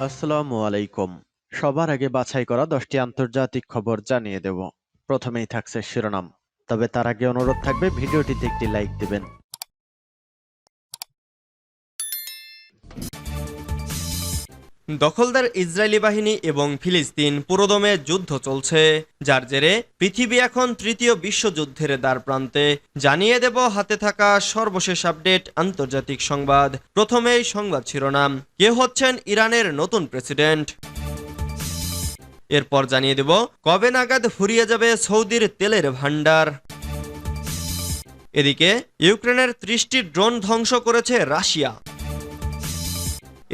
আসসালামু আলাইকুম। সবার আগে বাছাই করা 10টি আন্তর্জাতিক খবর জানিয়ে দেব। প্রথমেই থাকছে শিরোনাম। তবে তার আগে অনুরোধ থাকবে ভিডিওটিতে একটি লাইক দিবেন। দখলদার ইসরায়েলি বাহিনী এবং ফিলিস্তিন পুরোদমে যুদ্ধ চলছে, যার জেরে পৃথিবী এখন তৃতীয় বিশ্বযুদ্ধের দ্বারপ্রান্তে। জানিয়ে দেব হাতে থাকা সর্বশেষ আপডেট আন্তর্জাতিক সংবাদ। প্রথমেই সংবাদ শিরোনাম, কে হচ্ছেন ইরানের নতুন প্রেসিডেন্ট। এরপর জানিয়ে দেব কবে নাগাদ ফুরিয়ে যাবে সৌদির তেলের ভান্ডার। এদিকে ইউক্রেনের 30টি ড্রোন ধ্বংস করেছে রাশিয়া।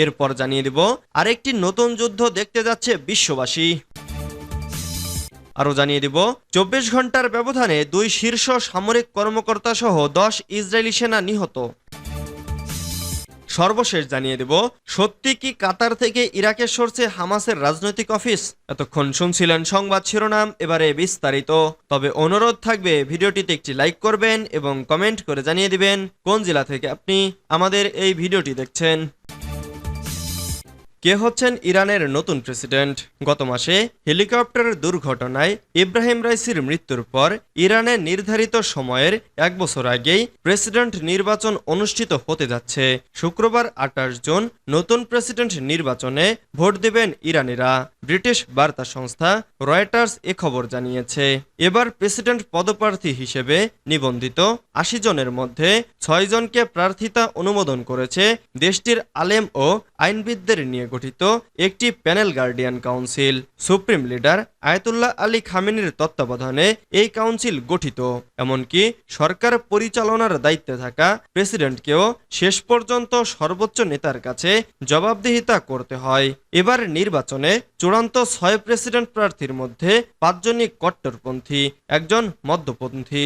এরপর জানিয়ে দেব আরেকটি নতুন যুদ্ধ দেখতে যাচ্ছে বিশ্ববাসী। আরও জানিয়ে দেব 24 ঘন্টার ব্যবধানে 2 শীর্ষ সামরিক কর্মকর্তা সহ 10 ইসরায়েলি সেনা নিহত। সর্বশেষ জানিয়ে দেব সত্যি কি কাতার থেকে ইরাকে সরছে হামাসের রাজনৈতিক অফিস। এতক্ষণ শুনছিলেন সংবাদ শিরোনাম, এবারে বিস্তারিত। তবে অনুরোধ থাকবে ভিডিওটিতে একটি লাইক করবেন এবং কমেন্ট করে জানিয়ে দিবেন কোন জেলা থেকে আপনি আমাদের এই ভিডিওটি দেখছেন। কে হচ্ছেন ইরানের নতুন প্রেসিডেন্ট। গত মাসে হেলিকপ্টার দুর্ঘটনায় ইব্রাহিম রাইসির মৃত্যুর পর ইরানের নির্ধারিত সময়ের 1 বছর আগেই প্রেসিডেন্ট নির্বাচন অনুষ্ঠিত হতে যাচ্ছে। শুক্রবার 28 জুন নতুন প্রেসিডেন্ট নির্বাচনে ভোট দেবেন ইরানিরা। ব্রিটিশ বার্তা সংস্থা রয়টার্স এ খবর জানিয়েছে। এবার প্রেসিডেন্ট পদপ্রার্থী হিসেবে নিবন্ধিত 80 জনের মধ্যে 6 জনকে প্রার্থিতা অনুমোদন করেছে দেশটির আলেম ও আইনবিদদের নিয়ে গঠিত একটি panel guardian council. Supreme leader Ayatollah Ali খামেনির তত্ত্বাবধানে এই কাউন্সিল গঠিত। এমনকি সরকার পরিচালনার দায়িত্বে থাকা প্রেসিডেন্টকেও শেষ পর্যন্ত সর্বোচ্চ নেতার কাছে জবাবদিহিতা করতে হয়। এবার নির্বাচনে চূড়ান্ত 6 প্রেসিডেন্ট প্রার্থীর মধ্যে 5 জনই কট্টরপন্থী, একজন মধ্যপন্থী।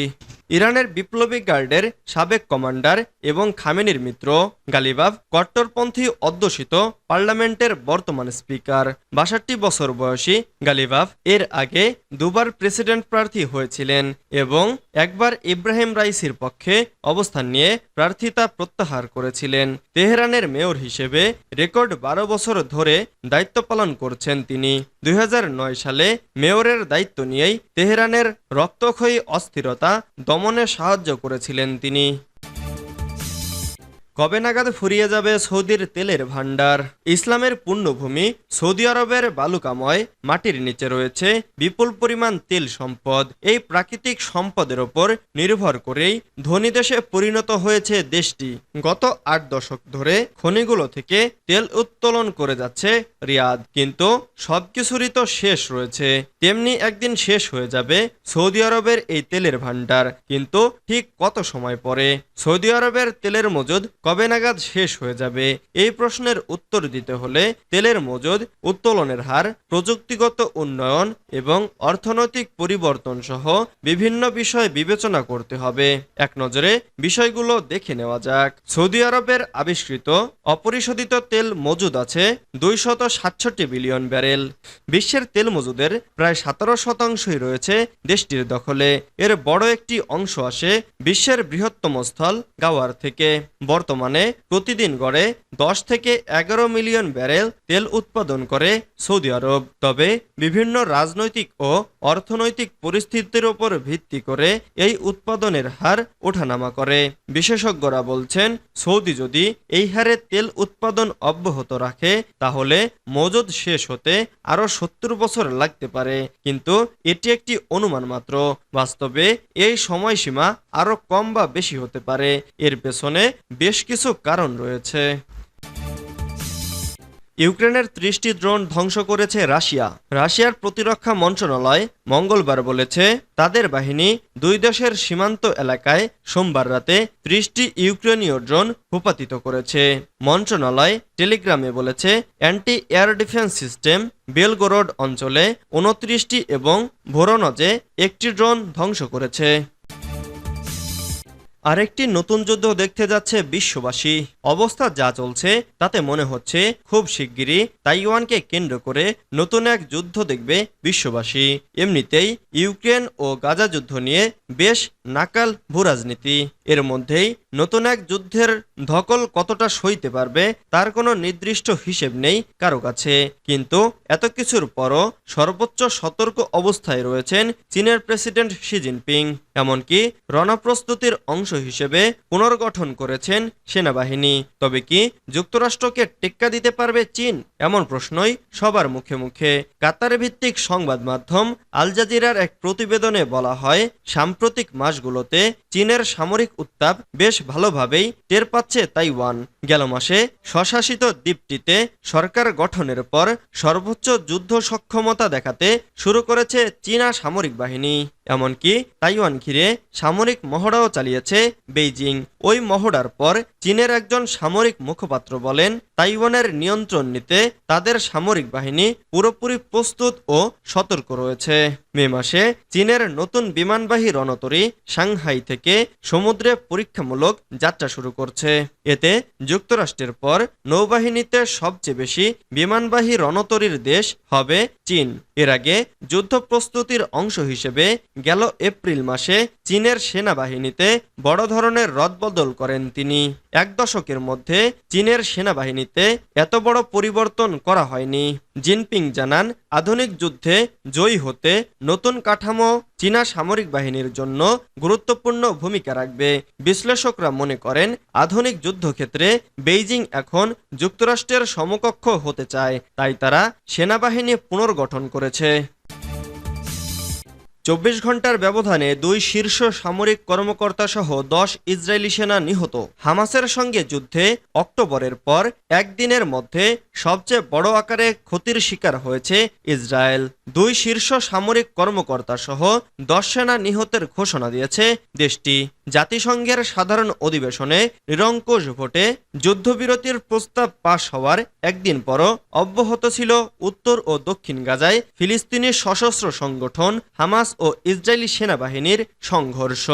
ইরানের বিপ্লবী গার্ডের সাবেক কমান্ডার এবং খামেনির মিত্র গালিবাফ কট্টরপন্থী অধ্যুষিত পার্লামেন্টের বর্তমান স্পিকার। 62 বছর বয়সী গালিবাফ এর আগে 2 বার প্রেসিডেন্ট প্রার্থী হয়েছিলেন এবং একবার ইব্রাহিম রাইসির পক্ষে অবস্থান নিয়ে প্রার্থিতা প্রত্যাহার করেছিলেন। তেহরানের মেয়র হিসেবে রেকর্ড 12 বছর ধরে দায়িত্ব পালন করছেন তিনি। 2009 সালে মেয়রের দায়িত্ব নিয়েই তেহরানের রক্তক্ষয়ী অস্থিরতা দমনে সাহায্য করেছিলেন তিনি। কবে নাগাদ ফুরিয়ে যাবে সৌদির তেলের ভান্ডার। ইসলামের পুণ্যভূমি সৌদি আরবের বালুকাময় মাটির নিচে রয়েছে বিপুল পরিমাণ তেল সম্পদ। এই প্রাকৃতিক সম্পদের ওপর নির্ভর করেই ধনী দেশে পরিণত হয়েছে দেশটি। গত 8 দশক ধরে খনিগুলো থেকে তেল উত্তোলন করে যাচ্ছে রিয়াদ। কিন্তু সবকিছুরই তো শেষ রয়েছে, তেমনি একদিন শেষ হয়ে যাবে সৌদি আরবের এই তেলের ভান্ডার। কিন্তু ঠিক কত সময় পরে? সৌদি আরবের তেলের মজুদ কবে নাগাদ শেষ হয়ে যাবে? এই প্রশ্নের উত্তর দিতে হলে তেলের মজুদ, উত্তোলনের হার, প্রযুক্তিগত উন্নয়ন এবং অর্থনৈতিক পরিবর্তন সহ বিভিন্ন বিষয় বিবেচনা করতে হবে। এক নজরে বিষয়গুলো দেখে নেওয়া যাক। সৌদি আরবের আবিষ্কৃত অপরিশোধিত তেল মজুদ আছে 267 বিলিয়ন ব্যারেল। বিশ্বের তেল মজুদের প্রায় 17% রয়েছে দেশটির দখলে। এর বড় একটি অংশ আসে বিশ্বের বৃহত্তম স্থল গাওয়ার থেকে। বর্তমানে প্রতিদিন গড়ে 10 থেকে 11 মিলিয়ন ব্যারেল তেল উৎপাদন করে সৌদি আরব। তবে বিভিন্ন রাজনৈতিক ও অর্থনৈতিক পরিস্থিতির উপর ভিত্তি করে এই উৎপাদনের হার ওঠানামা করে। বিশেষজ্ঞরা বলছেন, সৌদি যদি এই হারে তেল উৎপাদন অব্যাহত রাখে তাহলে মজুদ শেষ হতে আরো 70 বছর লাগতে পারে। কিন্তু এটি একটি অনুমান মাত্র। বাস্তবে এই সময়সীমা আরো কম বা বেশি হতে পারে। এর পেছনে বেশ কিছু কারণ রয়েছে। ইউক্রেনের 30টি ড্রোন ধ্বংস করেছে রাশিয়া। রাশিয়ার প্রতিরক্ষা মন্ত্রণালয় মঙ্গলবার বলেছে তাদের বাহিনী 2 দেশের সীমান্ত এলাকায় সোমবার রাতে 30টি ইউক্রেনীয় ড্রোন ভূপাতিত করেছে। মন্ত্রণালয় টেলিগ্রামে বলেছে anti air defence system Belgorod অঞ্চলে 29টি এবং ভোরোনজে 1টি ড্রোন ধ্বংস করেছে। আরেকটি নতুন যুদ্ধ দেখতে যাচ্ছে বিশ্ববাসী। অবস্থা যা চলছে তাতে মনে হচ্ছে খুব শিগগিরই তাইওয়ানকে কেন্দ্র করে নতুন এক যুদ্ধ দেখবে বিশ্ববাসী। এমনিতেই ইউক্রেন ও গাজা যুদ্ধ নিয়ে বেশ নাকাল ভূরাজনীতি। এর মধ্যেই নতুন এক যুদ্ধের ধকল কতটা সইতে পারবে তার কোনো নির্দিষ্ট হিসেব নেই কারো কাছে। কিন্তু এত কিছুর পরও সর্বোচ্চ সতর্ক অবস্থায় রয়েছেন চীনের প্রেসিডেন্ট শি জিনপিং। এমনকি রণপ্রস্তুতির অংশ হিসেবে পুনর্গঠন করেছেন সেনাবাহিনী। তবে কি যুক্তরাষ্ট্রকে টেক্কা দিতে পারবে চীন? এমন প্রশ্নই সবার মুখে মুখে। কাতার ভিত্তিক সংবাদ মাধ্যম আল জাজিরার এক প্রতিবেদনে বলা হয়, সাম্প্রতিক মাসগুলোতে চীনের সামরিক উত্তাপ বেশ ভালোভাবেই টের পাচ্ছে তাইওয়ান। গেল মাসে স্বশাসিত দ্বীপটিতে সরকার গঠনের পর সর্বোচ্চ যুদ্ধ সক্ষমতা দেখাতে শুরু করেছে চীনা সামরিক বাহিনী। এমনকি তাইওয়ান ঘিরে সামরিক মহড়াও চালিয়েছে বেইজিং। ওই মহড়ার পর চীনের একজন সামরিক মুখপাত্র বলেন, তাইওয়ানের নিয়ন্ত্রণ নিতে তাদের সামরিক বাহিনী পুরোপুরি প্রস্তুত ও সতর্ক রয়েছে। মে মাসে চীনের নতুন বিমানবাহী রণতরী সাংহাই থেকে সমুদ্রে পরীক্ষামূলক যাত্রা শুরু করছে। এতে যুক্তরাষ্ট্রের পর নৌবাহিনীতে সবচেয়ে বেশি বিমানবাহী রণতরীর দেশ হবে চীন। এর আগে যুদ্ধ প্রস্তুতির অংশ হিসেবে গেল এপ্রিল মাসে চীনের সেনাবাহিনীতে বড় ধরনের রদবদল করেন তিনি। এক দশকের মধ্যে চীনের সেনাবাহিনীতে এত বড় পরিবর্তন করা হয়নি। জিনপিং জানান, আধুনিক যুদ্ধে জয়ী হতে নতুন কাঠামো চীনা সামরিক বাহিনীর জন্য গুরুত্বপূর্ণ ভূমিকা রাখবে। বিশ্লেষকরা মনে করেন, আধুনিক যুদ্ধক্ষেত্রে বেইজিং এখন যুক্তরাষ্ট্রের সমকক্ষ হতে চায়, তাই তারা সেনাবাহিনী পুনর্গঠন করেছে। 24 ঘন্টার ব্যবধানে 2 শীর্ষ সামরিক কর্মকর্তা সহ 10 ইসরায়েলি সেনা নিহত। হামাসের সঙ্গে যুদ্ধে অক্টোবরের পর একদিনের মধ্যে সবচেয়ে বড় আকারে ক্ষতির শিকার হয়েছে ইসরায়েল। 2 শীর্ষ সামরিক কর্মকর্তা সহ 10 সেনা নিহতের ঘোষণা দিয়েছে দেশটি। জাতিসংঘের সাধারণ অধিবেশনে নিরঙ্কুশ ভোটে যুদ্ধবিরতির প্রস্তাব পাশ হওয়ার একদিন পরও অব্যাহত ছিল উত্তর ও দক্ষিণ গাজায় ফিলিস্তিনি সশস্ত্র সংগঠন হামাস ও ইসরায়েলি সেনাবাহিনীর সংঘর্ষ।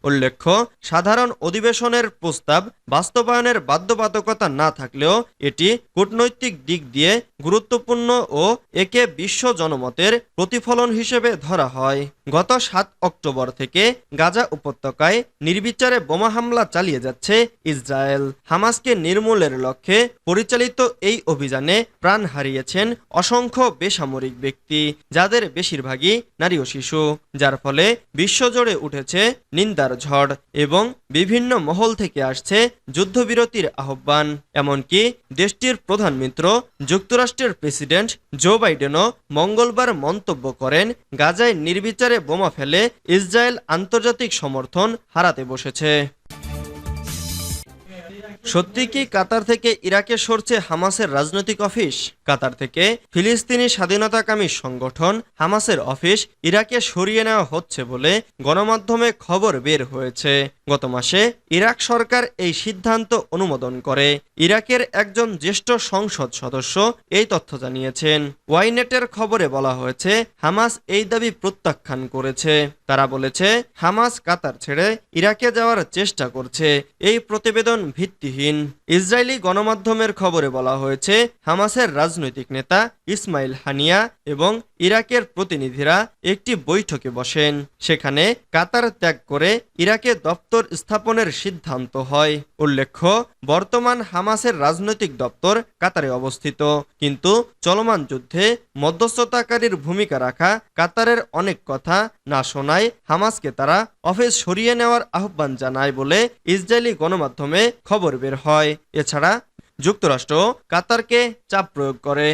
উল্লেখ্য, সাধারণ অধিবেশনের প্রস্তাব বাস্তবায়নের বাধ্যবাধকতা না থাকলেও এটি কূটনৈতিক দিক দিয়ে গুরুত্বপূর্ণ ও একে বিশ্ব জনমতের প্রতিফলন হিসেবে ধরা হয়। গত 7 অক্টোবর থেকে গাজা উপত্যকায় নির্বিচারে বোমা হামলা চালিয়ে যাচ্ছে ইসরায়েল। হামাসকে নির্মূলের লক্ষ্যে পরিচালিত এই অভিযানে প্রাণ হারিয়েছেন অসংখ্য বেসামরিক ব্যক্তি, যাদের বেশিরভাগই নারী ও শিশু, যার ফলে বিশ্বজুড়ে উঠেছে নিন্দার ঝড় এবং বিভিন্ন মহল থেকে আসছে যুদ্ধবিরতির আহ্বান। এমনকি দেশটির প্রধান মিত্র যুক্তরাষ্ট্রের প্রেসিডেন্ট জো বাইডেনও মঙ্গলবার মন্তব্য করেন, গাজায় নির্বিচারে বোমা ফেলে ইসরায়েল আন্তর্জাতিক সমর্থন হারাতে বসেছে। সত্যি কি কাতার থেকে ইরাকে সরছে হামাসের রাজনৈতিক অফিস? কাতার থেকে ফিলিস্তিনি স্বাধীনতাকামী সংগঠন হামাসের অফিস ইরাকে সরিয়ে নেওয়া হচ্ছে বলে গণমাধ্যমে খবর বের হয়েছে। গত মাসে ইরাক সরকার এই সিদ্ধান্ত অনুমোদন করে। ইরাকের একজন জ্যেষ্ঠ সংসদ সদস্য এই তথ্য জানিয়েছেন। ওয়াইনেটের খবরে বলা হয়েছে, হামাস এই দাবি প্রত্যাখ্যান করেছে। তারা বলেছে, হামাস কাতার ছেড়ে ইরাকে যাওয়ার চেষ্টা করছে। এই প্রতিবেদন ভিত্তিহীন। ইসরায়েলি গণমাধ্যমের খবরে বলা হয়েছে, হামাসের রাজনৈতিক নেতা ইসমাইল হানিয়া এবং ইরাকের প্রতিনিধিরা একটি বৈঠকে বসেন। সেখানে কাতার ত্যাগ করে ইরাকে দপ্তর স্থাপনের সিদ্ধান্ত হয়। উল্লেখ্য, বর্তমান হামাসের রাজনৈতিক দপ্তর কাতারে অবস্থিত, কিন্তু চলমান যুদ্ধে মধ্যস্থতাকারীর ভূমিকা রাখা কাতারের অনেক কথা না শোনায় হামাসকে তারা অফিস সরিয়ে নেওয়ার আহ্বান জানায় বলে ইসরায়েলি গণমাধ্যমে খবর বের হয়। এছাড়া যুক্তরাষ্ট্র কাতারকে চাপ প্রয়োগ করে।